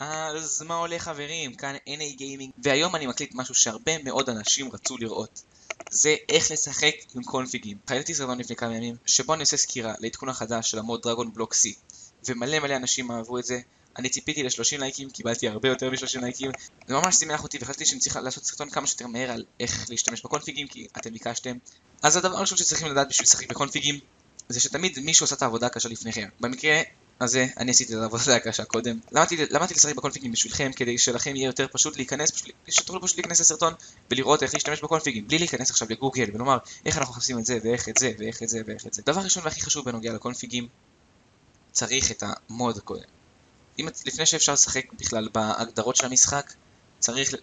אז מה הולך חברים? כאן NA Gaming, והיום אני מקליט משהו שהרבה מאוד אנשים רצו לראות. זה איך לשחק עם קונפיגים. חייבתי סרטון לפני כמה ימים, שבו אני עושה סקירה לעדכון החדש של המוד דרגון בלוק C. ומלא אנשים אהבו את זה. אני ציפיתי ל-30 לייקים, קיבלתי הרבה יותר מ-30 לייקים. זה ממש שימח אותי, והחלטתי שאני צריך לעשות סרטון כמה שיותר מהר על איך להשתמש בקונפיגים, כי אתם ביקשתם. אז הדבר הראשון שצריכים לדעת בשביל לשחק בקונפיגים, זה שתמיד מישהו עושה את העבודה הקשה לפניכם. במקרה אז אני עשיתי את העבודה הקשה קודם. למדתי לשחק בקונפיגים בשבילכם, כדי שלכם יהיה יותר פשוט להיכנס, שתוכלו פשוט להיכנס לסרטון ולראות איך להשתמש בקונפיגים, בלי להיכנס עכשיו לגוגל ולומר איך אנחנו מחפשים את זה ואיך את זה ואיך את זה ואיך את זה. דבר ראשון והכי חשוב בנוגע לקונפיגים, צריך את המוד קודם. לפני שאפשר לשחק בכלל בהגדרות של המשחק, צריך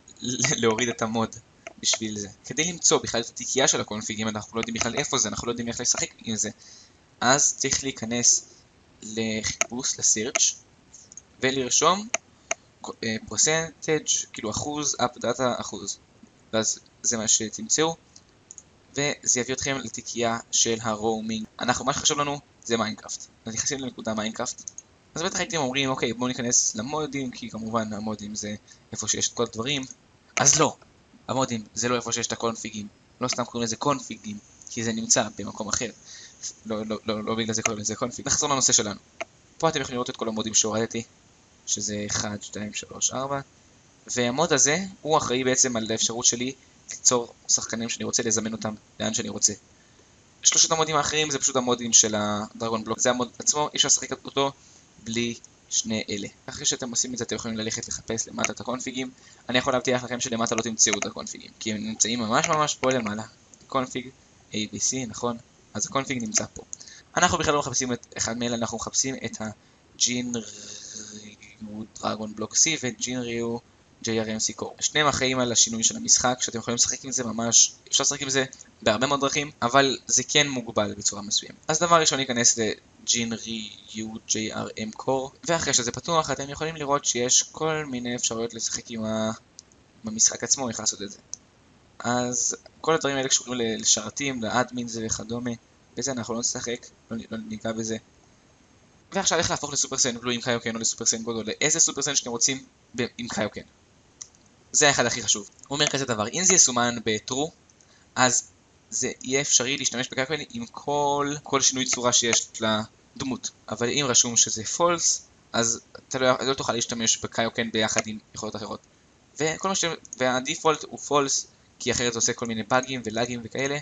להוריד את המוד בשביל זה. כדי למצוא בכלל את התיקייה של הקונפיגים, אנחנו לא יודעים בכלל איפה זה, אנחנו לא יודעים איך לשחק עם זה. אז צריך להיכנס לחיפוש, לסירץ' ולרשום פרסנטג', כאילו אחוז, אפ דאטה אחוז. ואז זה מה שתמצאו, וזה יביא אתכם לתיקייה של הרומינג. מה שחשוב לנו זה מיינקראפט. אז נכנסים לנקודה מיינקראפט. אז בטח הייתם אומרים, אוקיי, בואו ניכנס למודים, כי כמובן המודים זה איפה שיש את כל הדברים. אז לא, המודים זה לא איפה שיש את הקונפיגים. לא סתם קוראים לזה קונפיגים, כי זה נמצא במקום אחר. לא בגלל זה קוראים לזה קונפיג. נחזור לנושא שלנו. פה אתם יכולים לראות את כל המודים שהורדתי, שזה 1, 2, 3, 4. והמוד הזה הוא אחראי בעצם על האפשרות שלי ליצור שחקנים שאני רוצה לזמן אותם לאן שאני רוצה. שלושת המודים האחרים זה פשוט המודים של הדרגון בלוק. זה המוד עצמו, אי אפשר לשחק אותו בלי שני אלה. אחרי שאתם עושים את זה אתם יכולים ללכת לחפש למטה את הקונפיגים. אני יכול להבטיח לכם שלמטה לא תמצאו את הקונפיגים, כי הם נמצאים ממש פה למעלה. קונפיג ABC, נכון? אז הקונפיג נמצא פה. אנחנו בכלל לא מחפשים את אחד מאלה, אנחנו מחפשים את הג'ינריו דרגון בלוק C וג'ינריו JRMC Core. שניהם אחראים על השינוי של המשחק, שאתם יכולים לשחק עם זה ממש, אפשר לשחק עם זה בהרבה מאוד דרכים, אבל זה כן מוגבל בצורה מסוימת. אז דבר ראשון ניכנס לג'ינריו JRM Core, ואחרי שזה פתוח אתם יכולים לראות שיש כל מיני אפשרויות לשחק עם המשחק עצמו, איך לעשות את זה. אז כל הדברים האלה קשורים לשרתים, לאדמינס וכדומה. בזה אנחנו לא נשחק, לא ניגע בזה. ועכשיו איך להפוך לסופר סן בלו עם קיוקן או לסופר סן גוד או לאיזה סופר סן שאתם רוצים עם קיוקן. זה האחד הכי חשוב. הוא אומר כזה דבר, אם זה יסומן ב-true, אז זה יהיה אפשרי להשתמש בקיוקן עם כל שינוי צורה שיש לדמות. אבל אם רשום שזה false, אז אתה לא תוכל להשתמש בקיוקן ביחד עם יכולות אחרות. והדיפולט הוא false, כי אחרת זה עושה כל מיני באגים ולאגים וכאלה.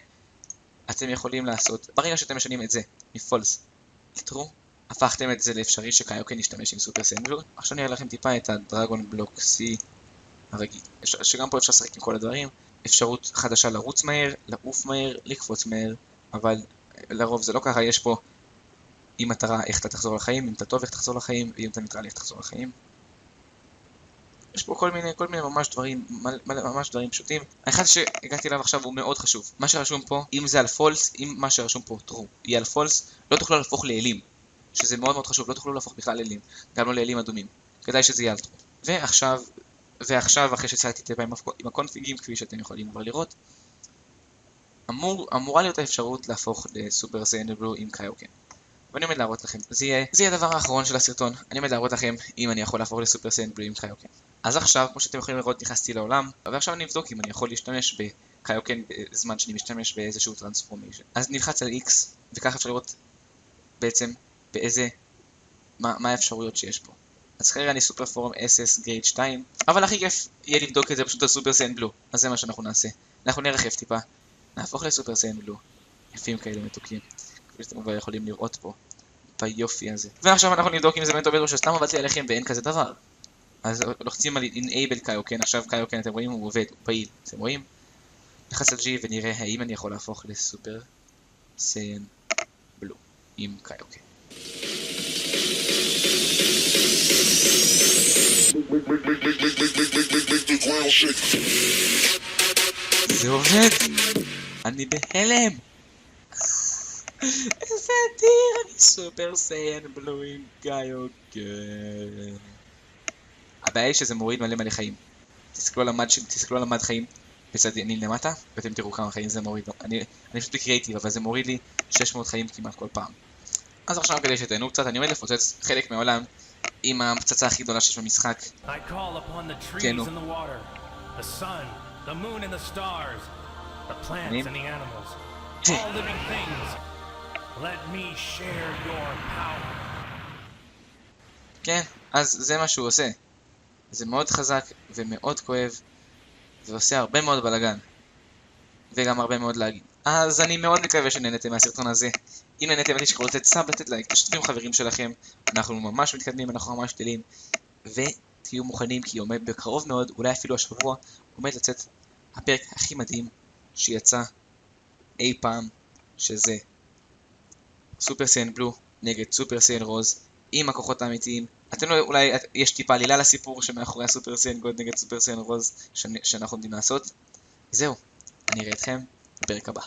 אתם יכולים לעשות, ברגע שאתם משנים את זה מ-false ל-true, הפכתם את זה לאפשרי שקיוקן ישתמש עם סופר סן בלו. עכשיו אני אראה לכם טיפה את הדרגון בלוק C הרגיל, שגם פה אפשר לשחק עם כל הדברים. אפשרות חדשה לרוץ מהר, לעוף מהר, לקפוץ מהר, אבל לרוב זה לא ככה. יש פה אם אתה רע איך אתה תחזור לחיים, אם אתה טוב איך תחזור לחיים, ואם אתה ניטרלי איך תחזור לחיים. יש פה כל מיני ממש דברים פשוטים. האחד שהגעתי אליו עכשיו הוא מאוד חשוב. מה שרשום פה, אם זה על false, אם מה שרשום פה true יהיה על false, לא תוכלו להפוך לאלים. שזה מאוד חשוב, לא תוכלו להפוך בכלל לאלים, גם לא לאלים אדומים. כדאי שזה יהיה על true. ועכשיו אחרי שצייתי טיפה עם הקונפיגים, כפי שאתם יכולים כבר לראות, אמורה להיות האפשרות להפוך לסופר סן בלו עם קיוקן. ואני עומד להראות לכם, זה יהיה הדבר האחרון של הסרטון. אני עומד להראות לכם אם אני יכול להפוך לסופר סן בלו עם קיוקן. אז עכשיו, כמו שאתם יכולים לראות, נכנסתי לעולם, ועכשיו אני אבדוק אם אני יכול להשתמש בקיוקן בזמן שאני משתמש באיזשהו טרנספורמיישן. אז נלחץ על X, וכך אפשר לראות בעצם מה האפשרויות שיש פה. אז כרגע אני סופר פורם SS גרייד 2, אבל הכי כיף יהיה לבדוק את זה פשוט על סופר סן בלו. אז זה מה שאנחנו נעשה. אנחנו נרחב טיפה, נהפוך לסופר סן בלו. יפים כאלה מתוקים. כפי שאתם כבר יכולים לראות פה, ביופי הזה. ועכשיו אנחנו נבדוק אם זה באמת עובד או שסתם עבדתי עליכם ואין כזה דבר. אז לוחצים על Enable קיוקן, עכשיו קיוקן אתם רואים הוא עובד, הוא פעיל, אתם רואים? נחץ על G ונראה האם אני יכול להפוך לסופר סן בלו עם קיוקן. זה עובד! אני בהלם! איזה אדיר! אני סופר סן בלו עם קיוקן. הבעיה היא שזה מוריד מלא חיים. תסתכלו על המד חיים בצד ימין למטה, ואתם תראו כמה חיים זה מוריד. אני פשוט בקריאייטיב, אבל זה מוריד לי 600 חיים כמעט כל פעם. אז עכשיו כדי שתהנו קצת, אני עומד לפוצץ חלק מהעולם עם הפצצה הכי גדולה שיש במשחק. I call upon the trees כן, and the water, the sun, the moon and the stars, the plants and the animals, all living things. Let me share your power. כן, אז זה מה שהוא עושה. זה מאוד חזק ומאוד כואב, ועושה הרבה מאוד בלגן. וגם הרבה מאוד להגיד. אז אני מאוד מקווה שנהנתם מהסרטון הזה. אם נהנתם, אל תשכחו לתת סאב, לתת לייק, תשתפו עם חברים שלכם. אנחנו ממש מתקדמים, אנחנו ממש גדלים. ותהיו מוכנים, כי עומד בקרוב מאוד, אולי אפילו השבוע, עומד לצאת הפרק הכי מדהים שיצא אי פעם, שזה סופר סייאן בלו נגד סופר סייאן רוז, עם הכוחות האמיתיים. אתם לא, אולי יש טיפה עלילה לסיפור שמאחורי הסופר סייאן גוד נגד סופר סייאן רוז שאנחנו עומדים לעשות. זהו, אני אראה אתכם בפרק הבא.